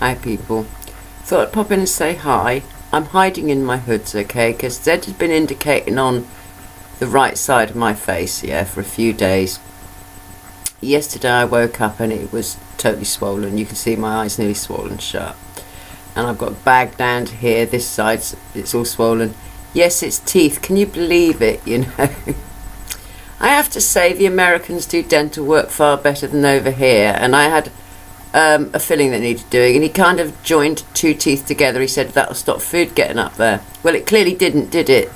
Hi people. Thought I'd pop in and say hi. I'm hiding in my hoods, okay, because Zed has been indicating on the right side of my face, for a few days. Yesterday I woke up and it was totally swollen. You can see my eyes nearly swollen shut. And I've got a bag down to here, this side, it's all swollen. Yes, it's teeth, can you believe it, I have to say the Americans do dental work far better than over here, and I had a filling that needed doing, and he kind of joined two teeth together. He said that'll stop food getting up there. Well, it clearly didn't, did it?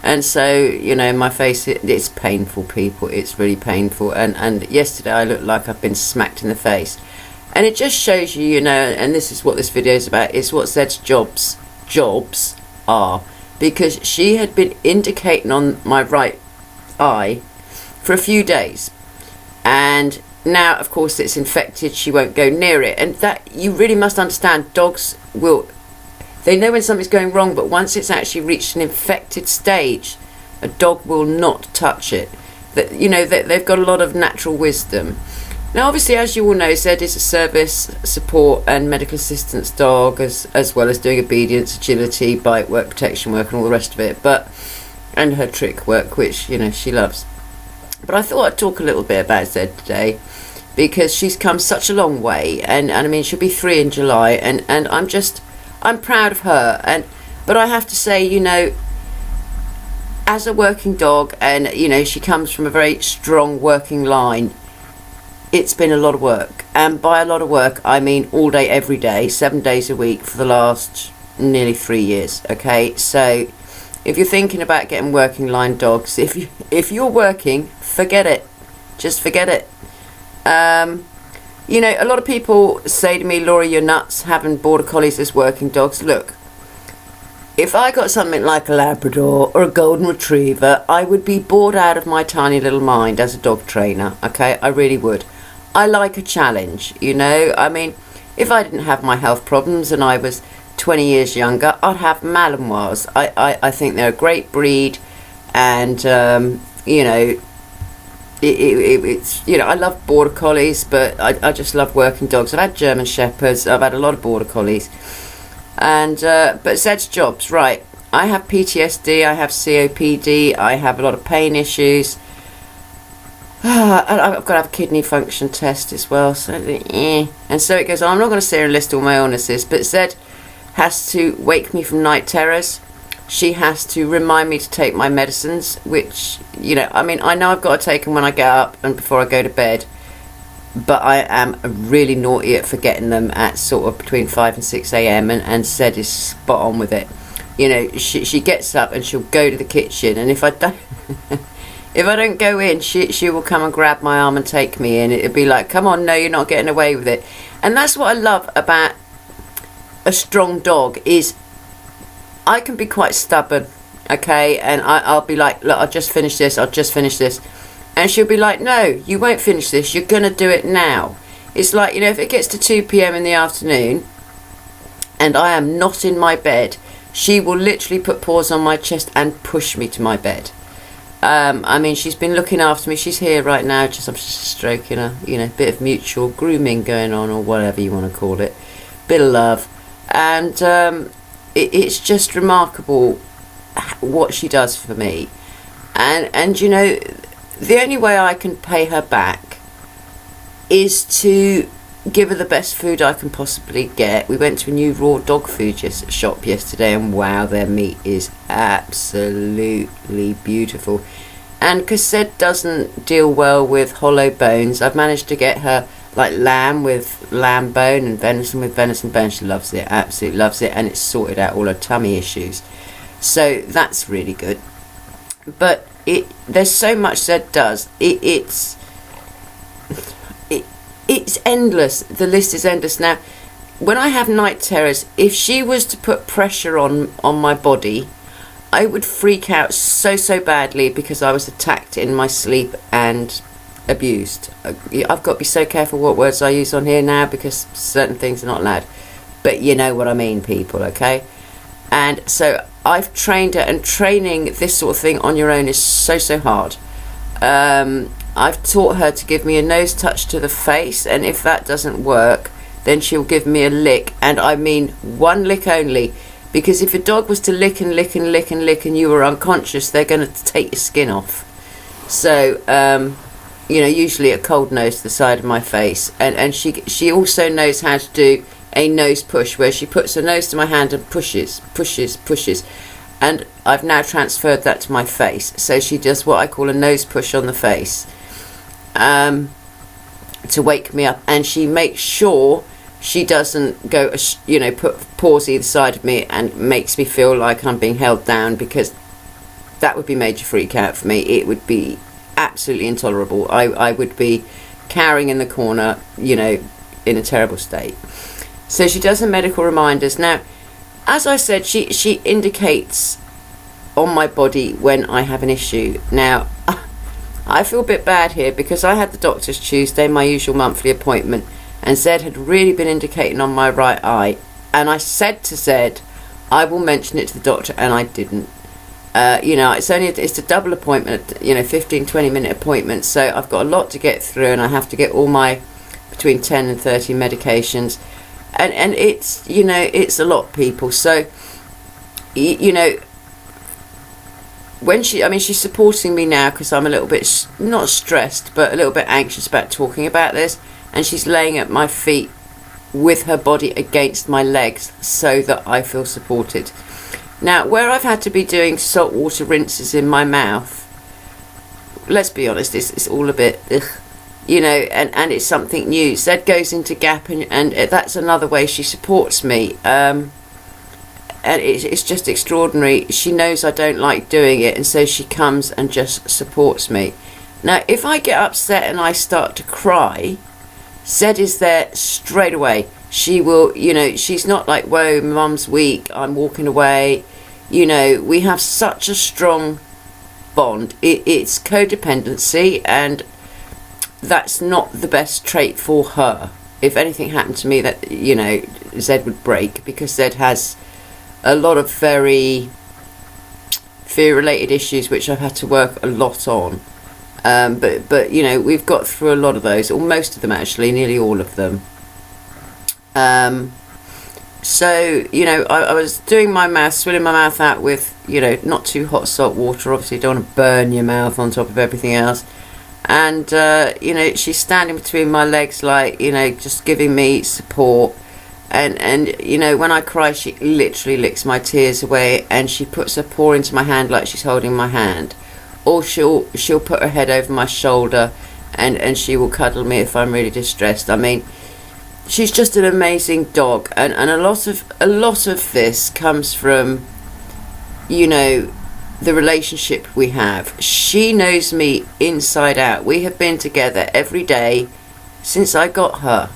And so, my face, it's painful, people. It's really painful. And yesterday I looked like I've been smacked in the face. And it just shows you, and this is what this video is about, it's what Zed's jobs are. Because she had been indicating on my right eye for a few days. And now, of course, it's infected. She won't go near it. And that, you really must understand, dogs they know when something's going wrong, but once it's actually reached an infected stage, a dog will not touch it. They've got a lot of natural wisdom. Now, obviously, as you all know, Zed is a service, support and medical assistance dog, as well as doing obedience, agility, bite work, protection work and all the rest of it, and her trick work, which, she loves. But I thought I'd talk a little bit about Zed today, because she's come such a long way, and I mean, she'll be 3 in July, and I'm proud of her, but I have to say, as a working dog, and she comes from a very strong working line, it's been a lot of work, and by a lot of work I mean all day every day, 7 days a week for the last nearly 3 years. Okay, so if you're thinking about getting working line dogs, if you're working, forget it, just forget it. A lot of people say to me, Laura, you're nuts having border collies as working dogs. Look, if I got something like a Labrador or a Golden Retriever, I would be bored out of my tiny little mind as a dog trainer, okay? I really would. I like a challenge, I mean, if I didn't have my health problems and I was 20 years younger, I'd have Malinois. I think they're a great breed, and, it's I love border collies, but I just love working dogs. I've had German Shepherds, I've had a lot of border collies, and but Zed's jobs, right? I have PTSD, I have COPD, I have a lot of pain issues. I've got to have a kidney function test as well, so and so it goes on. I'm not going to sit here and list all my illnesses, but Zed has to wake me from night terrors. She has to remind me to take my medicines, which, I mean, I know I've got to take them when I get up and before I go to bed, but I am really naughty at forgetting them at sort of between 5 and 6 a.m, and Zed is spot on with it. She gets up and she'll go to the kitchen, and if I don't go in, she will come and grab my arm and take me in. It'll be like, come on, no, you're not getting away with it. And that's what I love about a strong dog, is I can be quite stubborn, okay? And I'll be like, look, I'll just finish this. And she'll be like, no, you won't finish this. You're going to do it now. It's like, if it gets to 2 p.m. in the afternoon and I am not in my bed, she will literally put paws on my chest and push me to my bed. I mean, she's been looking after me. She's here right now. I'm just stroking her, bit of mutual grooming going on, or whatever you want to call it. Bit of love. And it's just remarkable what she does for me. And the only way I can pay her back is to give her the best food I can possibly get. We went to a new raw dog food shop yesterday, and wow, their meat is absolutely beautiful. And because Zed doesn't deal well with hollow bones, I've managed to get her like lamb with lamb bone and venison with venison bone. She loves it, absolutely loves it, and it's sorted out all her tummy issues. So that's really good. But there's so much Zed does. It's endless. The list is endless. Now, when I have night terrors, if she was to put pressure on my body, I would freak out so badly, because I was attacked in my sleep and abused. I've got to be so careful what words I use on here now, because certain things are not allowed. But you know what I mean, people, okay? And so I've trained her, and training this sort of thing on your own is so hard. I've taught her to give me a nose touch to the face, and if that doesn't work, then she'll give me a lick, and I mean one lick only, because if a dog was to lick and lick and lick and lick and you were unconscious, they're going to take your skin off. So you know, usually a cold nose to the side of my face, and she also knows how to do a nose push, where she puts her nose to my hand and pushes, and I've now transferred that to my face. So she does what I call a nose push on the face to wake me up, and she makes sure she doesn't go, you know, put paws either side of me and makes me feel like I'm being held down, because that would be major freak out for me. It would be absolutely intolerable. I would be cowering in the corner, you know, in a terrible state. So she does her medical reminders. Now, as I said, she indicates on my body when I have an issue. Now, I feel a bit bad here, because I had the doctor's Tuesday, my usual monthly appointment, and Zed had really been indicating on my right eye, and I said to Zed, I will mention it to the doctor, and I didn't. You know, it's a double appointment, you know, 15-20 minute appointment, so I've got a lot to get through, and I have to get all my between 10 and 30 medications, and it's, you know, it's a lot, people. So you know, when she's supporting me now, because I'm a little bit not stressed but a little bit anxious about talking about this, and she's laying at my feet with her body against my legs so that I feel supported. Now, where I've had to be doing saltwater rinses in my mouth, let's be honest, it's all a bit, ugh, you know, and it's something new. Zed goes into gap, and that's another way she supports me. And it's just extraordinary. She knows I don't like doing it, and so she comes and just supports me. Now, if I get upset and I start to cry, Zed is there straight away. She will, you know, she's not like, whoa, mum's weak, I'm walking away. You know, we have such a strong bond. It's codependency, and that's not the best trait for her. If anything happened to me, that, you know, Zed would break, because Zed has a lot of very fear-related issues, which I've had to work a lot on. But you know, we've got through a lot of those, or most of them actually, nearly all of them. So, you know, I was doing my mouth, swilling my mouth out with, you know, not too hot salt water. Obviously, you don't want to burn your mouth on top of everything else. And, you know, she's standing between my legs, like, you know, just giving me support. And you know, when I cry, she literally licks my tears away, and she puts her paw into my hand like she's holding my hand. Or she'll put her head over my shoulder, and she will cuddle me if I'm really distressed. I mean, she's just an amazing dog, and a lot of this comes from, you know, the relationship we have. She knows me inside out. We have been together every day since I got her.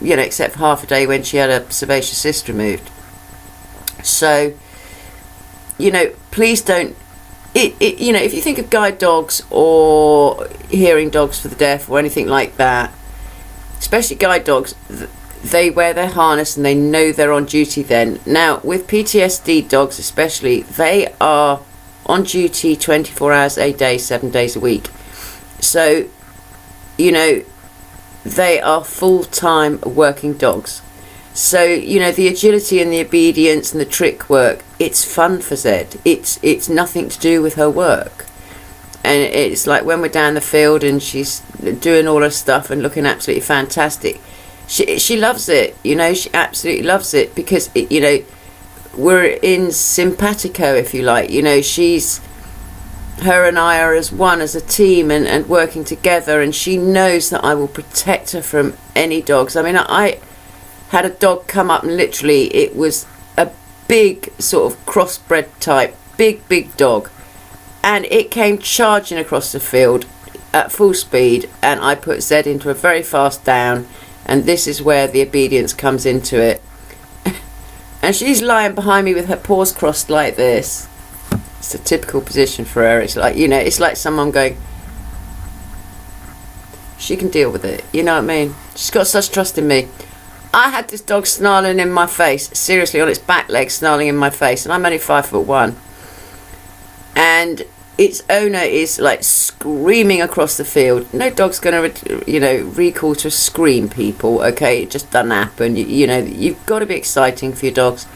You know, except for half a day when she had a sebaceous cyst removed. So, you know, please don't. You know, if you think of guide dogs or hearing dogs for the deaf or anything like that, especially guide dogs, they wear their harness and they know they're on duty then. Now, with PTSD dogs especially, they are on duty 24 hours a day, 7 days a week. So, you know, they are full-time working dogs. So, you know, the agility and the obedience and the trick work, it's fun for Zed. It's nothing to do with her work. And it's like when we're down the field and she's doing all her stuff and looking absolutely fantastic, she loves it, you know, she absolutely loves it, because, you know, we're in simpatico, if you like. You know, her and I are as one, as a team, and working together, and she knows that I will protect her from any dogs. I mean, I had a dog come up, and literally it was a big sort of crossbred type, big dog, and it came charging across the field at full speed, and I put Zed into a very fast down, and this is where the obedience comes into it. And she's lying behind me with her paws crossed like this. It's a typical position for her. It's like, you know, it's like someone going, she can deal with it, you know what I mean? She's got such trust in me. I had this dog snarling in my face, seriously, on its back legs, snarling in my face, and I'm only 5'1". And its owner is like screaming across the field. No dog's going to, recall to scream, people, okay? It just doesn't happen. You've got to be exciting for your dogs.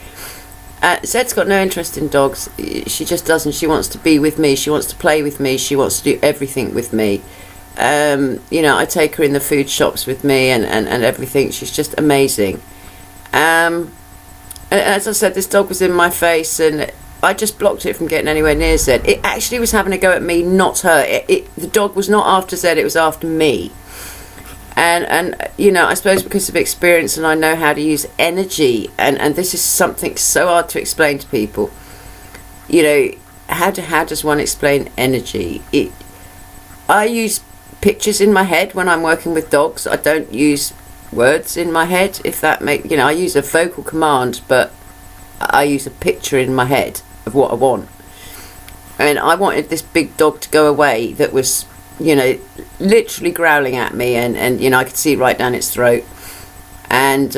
Zed's got no interest in dogs. She just doesn't. She wants to be with me. She wants to play with me. She wants to do everything with me. I take her in the food shops with me and everything. She's just amazing. And as I said, this dog was in my face, and I just blocked it from getting anywhere near Zed. It actually was having a go at me, not her. The dog was not after Zed, it was after me. And I suppose because of experience, and I know how to use energy, and this is something so hard to explain to people. How does one explain energy? I use pictures in my head when I'm working with dogs. I don't use words in my head, if that I use a vocal command, but I use a picture in my head of what I want. And I wanted this big dog to go away that was, literally growling at me, and I could see right down its throat. And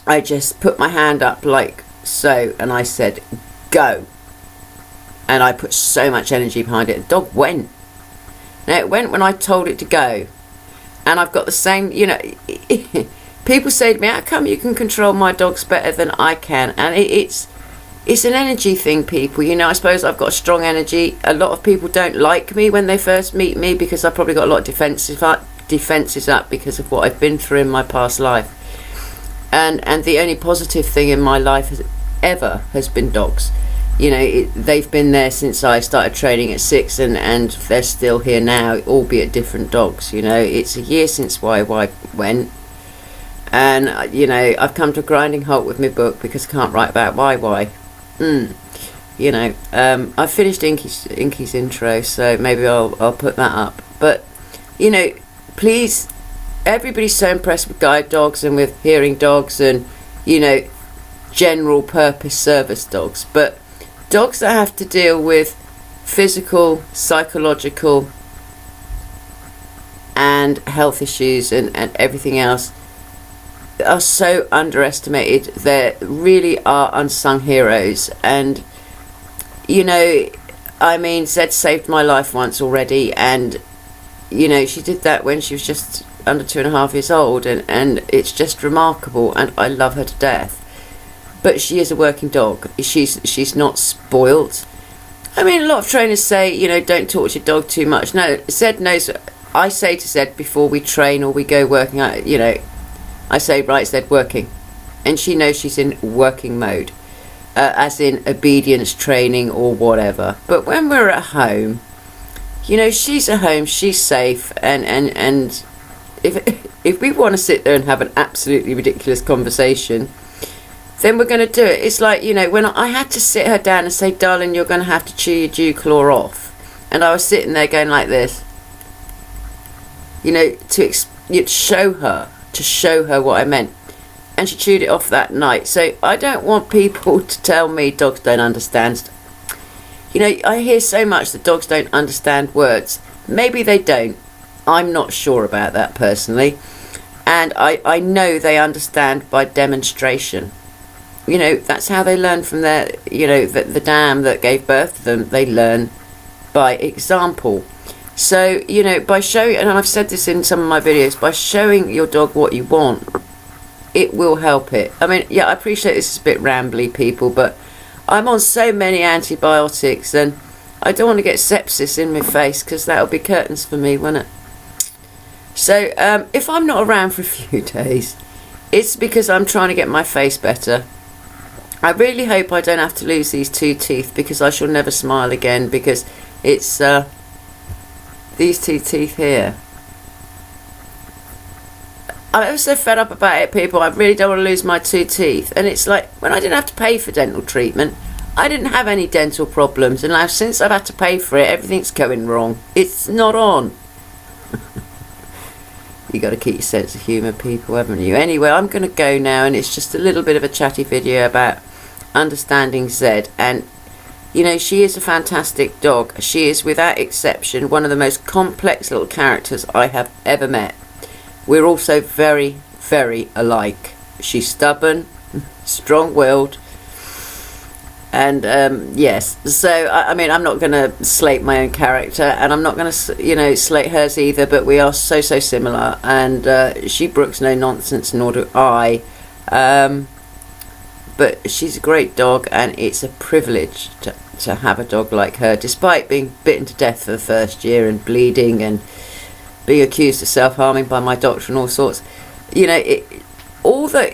I just put my hand up like so, and I said, go. And I put so much energy behind it. The dog went. Now, it went when I told it to go. And I've got the same, people say to me, how come you can control my dogs better than I can? And it's an energy thing, people. I suppose I've got a strong energy. A lot of people don't like me when they first meet me because I've probably got a lot of defences up because of what I've been through in my past life. And the only positive thing in my life has been dogs. They've been there since I started training at 6, and they're still here now, albeit different dogs. It's a year since YY went. And, I've come to a grinding halt with my book because I can't write about YY. I've finished Inky's intro, so maybe I'll put that up. But, please, everybody's so impressed with guide dogs and with hearing dogs and, general purpose service dogs. But dogs that have to deal with physical, psychological, and health issues and everything else are so underestimated. They really are unsung heroes. And Zed saved my life once already, and she did that when she was just under 2.5 years old, and it's just remarkable, and I love her to death. But she is a working dog. She's not spoilt. A lot of trainers say, don't talk to your dog too much. No, Zed knows. I say to Zed before we train or we go working out, I say, right, Zed, working. And she knows she's in working mode, as in obedience training or whatever. But when we're at home, she's at home, she's safe, and if we want to sit there and have an absolutely ridiculous conversation, then we're going to do it. It's like, when I had to sit her down and say, darling, you're going to have to chew your dew claw off. And I was sitting there going like this, to show her what I meant. And she chewed it off that night. So I don't want people to tell me dogs don't understand. I hear so much that dogs don't understand words. Maybe they don't. I'm not sure about that personally. And I know they understand by demonstration. That's how they learn from their, the dam that gave birth to them. They learn by example. So, by showing, and I've said this in some of my videos, by showing your dog what you want, it will help it. I appreciate this is a bit rambly, people, but I'm on so many antibiotics, and I don't want to get sepsis in my face, because that'll be curtains for me, won't it? So, if I'm not around for a few days, it's because I'm trying to get my face better. I really hope I don't have to lose these 2 teeth, because I shall never smile again, because it's these 2 teeth here. I'm so fed up about it, people. I really don't want to lose my 2 teeth. And it's like, when I didn't have to pay for dental treatment, I didn't have any dental problems, and now since I've had to pay for it, everything's going wrong. It's not on. You got to keep your sense of humour, people, haven't you? Anyway, I'm going to go now, and it's just a little bit of a chatty video about understanding Zed. And she is a fantastic dog. She is, without exception, one of the most complex little characters I have ever met. We're also very, very alike. She's stubborn, strong-willed, And yes, so I mean, I'm not going to slate my own character, and I'm not going to, you know, slate hers either. But we are so similar, and she brooks no nonsense, nor do I. But she's a great dog, and it's a privilege to have a dog like her, despite being bitten to death for the first year and bleeding and being accused of self-harming by my doctor and all sorts. You know,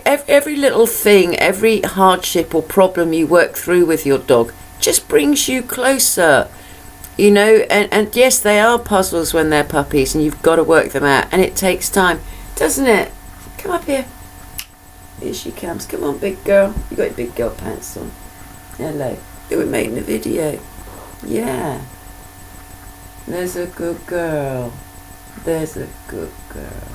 every little thing, every hardship or problem you work through with your dog just brings you closer. You know, and yes, they are puzzles when they're puppies, and you've got to work them out, and it takes time, doesn't it? Come up here. Here she comes. Come on, big girl. You got your big girl pants on. Hello. We're making a video. Yeah. There's a good girl. There's a good girl.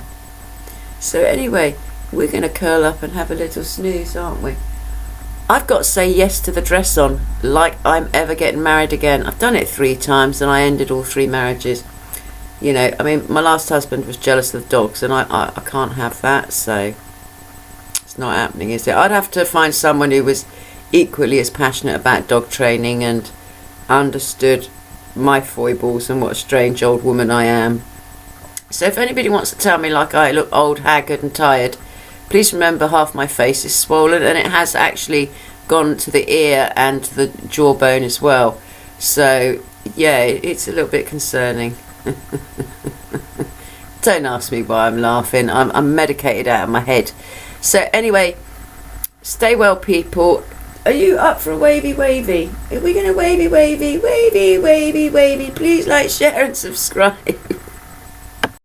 So anyway, we're going to curl up and have a little snooze, aren't we? I've got to say yes to the dress on, like I'm ever getting married again. I've done it 3 times, and I ended all 3 marriages. You know, I mean, my last husband was jealous of dogs, and I can't have that, so it's not happening, is it? I'd have to find someone who was equally as passionate about dog training and understood my foibles and what a strange old woman I am. So if anybody wants to tell me like I look old, haggard and tired, please remember half my face is swollen, and it has actually gone to the ear and to the jawbone as well. So yeah, it's a little bit concerning. Don't ask me why I'm laughing. I'm medicated out of my head. So anyway, stay well, people. Are you up for a wavy? Are we going to wavy? Please like, share and subscribe.